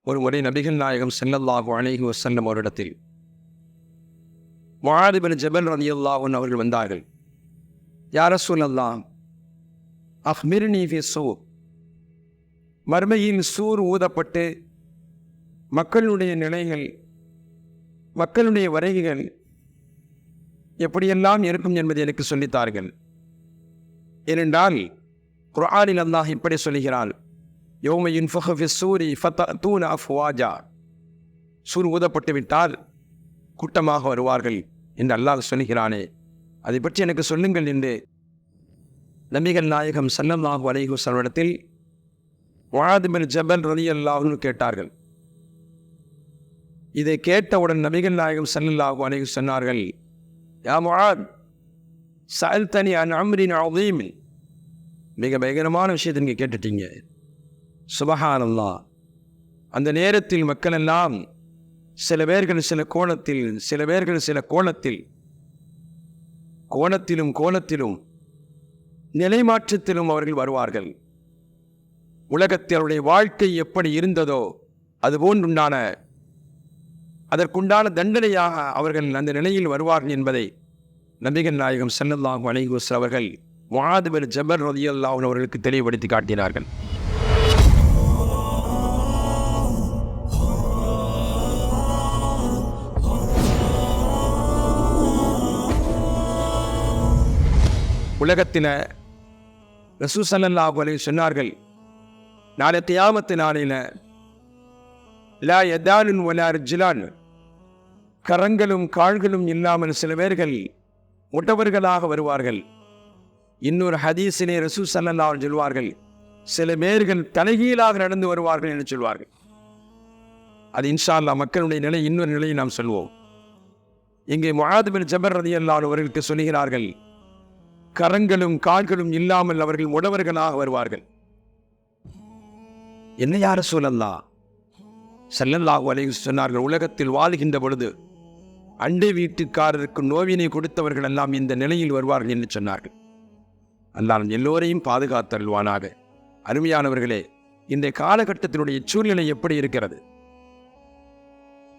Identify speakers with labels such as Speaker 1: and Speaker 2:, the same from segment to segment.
Speaker 1: ஒரு முறை நபிகள் நாயகம் ஸல்லல்லாஹு அலைஹி வஸல்லம் அவரிடத்தில் முஆத் பின் ஜபல் ரலியல்லாஹு அன்ஹு அவர்கள் வந்தார்கள். யா ரசூலல்லாஹ், அஃபிர்னி ஃபி ஸூர், மர்மையில் சூர் ஊதப்பட்டு மக்களுடைய நிலைகள், மக்களுடைய வருகைகள் எப்படியெல்லாம் இருக்கும் என்பதை எனக்கு சொல்லித்தார்கள். ஏனென்றால் குர்ஆனில் அல்லாஹ் இப்படி சொல்கிறான், யௌம யுன்ஃபஹு ஃபிஸ்ஸூரி ஃபதஅதூன அஃப்வாஜா, சூர் ஊதப்பட்டு விட்டால் கூட்டமாக வருவார்கள் என்று அல்லாஹ் சொல்கிறானே, அதை பற்றி எனக்கு சொல்லுங்கள் என்று நபிகள் நாயகம் ஸல்லல்லாஹு அலைஹி வஸல்லம் முஆத் பின் ஜபல் ரலியல்லாஹு அன்ஹு கேட்டார்கள். இதை கேட்டவுடன் நபிகள் நாயகம் ஸல்லல்லாஹு அலைஹி வஸல்லம் சொன்னார்கள், யா முஆத், சஅல்தனி அன் அம்ரின் அதீம், மிக பயங்கரமான விஷயத்தை நீங்கள் கேட்டுட்டீங்க. சுபஹானல்லாஹ். அந்த நேரத்தில் மக்கள் எல்லாம் சில பேர்கள் சில கோணத்தில், சில பேர்கள் சில கோணத்தில், கோணத்திலும் நிலைமாற்றத்திலும் அவர்கள் வருவார்கள். உலகத்தில் அவருடைய வாழ்க்கை எப்படி இருந்ததோ அதுபோன்றுண்டான அதற்குண்டான தண்டனையாக அவர்கள் அந்த நிலையில் வருவார்கள் என்பதை நபிகள் நாயகம் ஸல்லல்லாஹு அலைஹி வஸல்லம் அவர்கள் முஆத் பின் ஜபல் ரலியல்லாஹு அன்ஹு அவர்களுக்கு தெளிவுபடுத்தி காட்டினார்கள். உலகத்தில் ரசூல் ஸல்லல்லாஹு அலைஹி சொன்னார்கள், நாளை கியாமத்து நாளையில் லா யதானுன் வலா ரிஜ்லான், கரங்களும் கால்களும் இல்லாமல் சில பேர்கள் முட்டவர்களாக வருவார்கள். இன்னொரு ஹதீஸிலே ரசூல் ஸல்லல்லாஹு அலைஹி சொல்வார்கள், சில பேர்கள் தலைகீழாக நடந்து வருவார்கள் என்று சொல்வார்கள். அது இன்ஷா அல்லாஹ் மக்களுடைய நிலை, இன்னொரு நிலையை நாம் சொல்வோம். இங்கே முஆத் பின் ஜபல் ரலியல்லாஹு அன்ஹு அவர்களுக்கு சொல்கிறார்கள், கரங்களும் கால்களும் இல்லாமல் அவர்கள் முடவர்களாக வருவார்கள். என்ன யா ரசூலல்லாஹ், ஸல்லல்லாஹு அலைஹி சொன்னார்கள், உலகத்தில் வாழ்கின்ற பொழுது அண்டை வீட்டுக்காரருக்கு நோவினை கொடுத்தவர்கள் எல்லாம் இந்த நிலையில் வருவார்கள் என்று சொன்னார்கள். அல்லாஹ் எல்லோரையும் பாதுகாத்தருள்வானாக. அருமையானவர்களே, இந்த காலகட்டத்தினுடைய சூழ்நிலை எப்படி இருக்கிறது?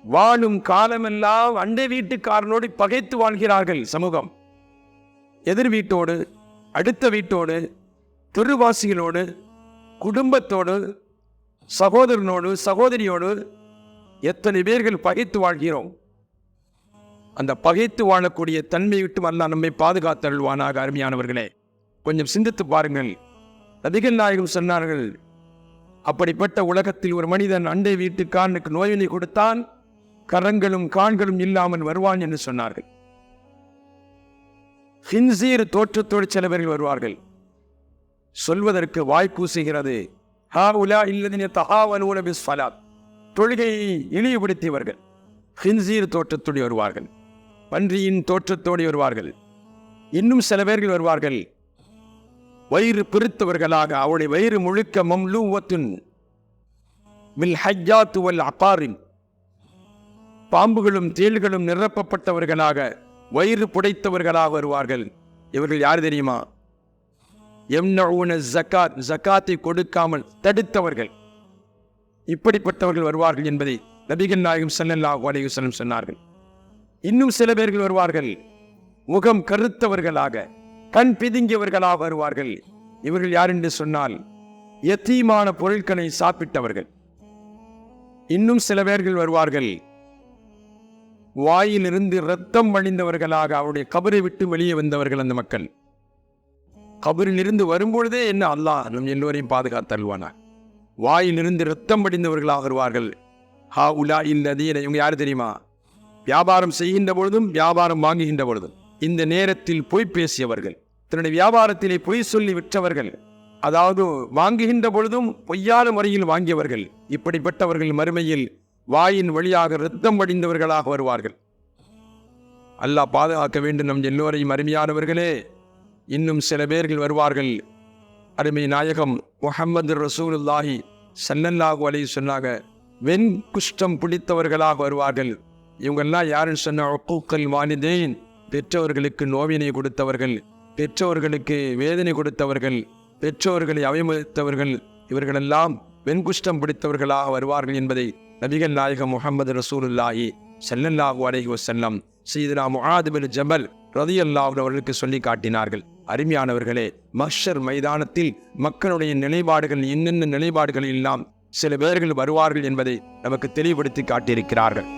Speaker 1: வாழும் காலமெல்லாம் அண்டை வீட்டுக்காரனோடு பகைத்து வாழ்கிறார்கள் சமூகம். எதிர் வீட்டோடு, அடுத்த வீட்டோடு, தெருவாசிகளோடு, குடும்பத்தோடு, சகோதரனோடு, சகோதரியோடு எத்தனை பேர்கள் பகைத்து வாழ்கிறோம். அந்த பகைத்து வாழக்கூடிய தன்மை விட்டு அல்லாஹ் நம்மை பாதுகாத்தருள்வானாக. அருமையானவர்களே, கொஞ்சம் சிந்தித்து பாருங்கள். நபிகள் நாயகம் சொன்னார்கள், அப்படிப்பட்ட உலகத்தில் ஒரு மனிதன் அண்டை வீட்டுக்காரனுக்கு நோயினை கொடுத்தான், கரங்களும் கால்களும் இல்லாமல் வருவான் என்று சொன்னார்கள். ஹின்சீர் தோற்றத்தோடு சில பேர்கள் வருவார்கள். சொல்வதற்கு வாய்க்கூசுகிறது, ஹாஉலா இல்லதீன தஹாவனூன பிஸ்ஸலாத், தொழுகையை இழிவுபடுத்தியவர்கள். ஹின்சீர் தோற்றத்தோடு வருவார்கள், பன்றியின் தோற்றத்தோடு வருவார்கள். இன்னும் சில பேர்கள் வருவார்கள், வயிறு பிரித்தவர்களாக, அவருடைய வயிறு முழுக்க மம்லூவத்துன் பில் ஹஜ்ஜாத் வல் அகாரின், பாம்புகளும் தேள்களும் நிரப்பப்பட்டவர்களாக, வயிறு புடைத்தவர்களாக வருவார்கள். இவர்கள் யார் தெரியுமா? யம்னஊன ஸகாத், ஸகாத்தை கொடுக்காமல் தடுத்தவர்கள். இப்படிப்பட்டவர்கள் வருவார்கள் என்பதை நபிகள் நாயகம் ஸல்லல்லாஹு அலைஹி வஸல்லம் சொன்னார்கள். இன்னும் சில பேர்கள் வருவார்கள், முகம் கருத்தவர்களாக, கண் பிதுங்கியவர்களாக வருவார்கள். இவர்கள் யார் என்று சொன்னால் யத்தீமான பொருட்களை சாப்பிட்டவர்கள். இன்னும் சில பேர்கள் வருவார்கள், வாயிலிருந்து இரத்தம் வழிந்தவர்களாக, அவருடைய கபரை விட்டு வெளியே வந்தவர்கள். அந்த மக்கள் கபரிலிருந்து வரும்பொழுதே என்ன அல்லாஹ் நம் எல்லோரையும் பாதுகாத்தருள்வானா. வாயிலிருந்து இரத்தம் வடிந்தவர்களாக வருவார்கள். ஹாஉலா இல்லதீன, இவங்க யார் தெரியுமா? வியாபாரம் செய்கின்ற பொழுதும் வியாபாரம் வாங்குகின்ற பொழுதும் இந்த நேரத்தில் பொய் பேசியவர்கள், தன்னுடைய வியாபாரத்திலே பொய் சொல்லி விற்றவர்கள், அதாவது வாங்குகின்ற பொழுதும் பொய்யான முறையில் வாங்கியவர்கள். இப்படிப்பட்டவர்கள் மறுமையில் வாயின் வழியாக இரத்தம் வடிந்தவர்களாக வருவார்கள். அல்லாஹ் பாதுகாக்க வேண்டும் நம் எல்லோரையும். அருமையானவர்களே, இன்னும் சில பேர்கள் வருவார்கள். அருமை நாயகம் முஹம்மது ரசூலுல்லாஹி ஸல்லல்லாஹு அலைஹி சொன்னாங்க, வெண் குஷ்டம் பிடித்தவர்களாக வருவார்கள். இவங்கெல்லாம் யாருன்னு சொன்ன உக்கூக்கல் வாலிதைன், பெற்றோர்களுக்கு நோவினை கொடுத்தவர்கள், பெற்றோர்களுக்கு வேதனை கொடுத்தவர்கள், பெற்றோர்களை அவமதித்தவர்கள். இவர்களெல்லாம் வெண்குஷ்டம் பிடித்தவர்களாக வருவார்கள் என்பதை நபிகள் நாயகம் முஹம்மது ரசூலுல்லாஹி ஸல்லல்லாஹு அலைஹி வஸல்லம் சய்யிதுனா முஆத் பின் ஜபல் ரலியல்லாஹு அன்ஹு அவர்களுக்கு சொல்லி காட்டினார்கள். அருமையானவர்களே, மஹ்ஷர் மைதானத்தில் மக்களுடைய நிலைப்பாடுகள் என்னென்ன நிலைப்பாடுகள் எல்லாம் சில பேர்கள் வருவார்கள் என்பதை நமக்கு தெளிவுபடுத்தி காட்டியிருக்கிறார்கள்.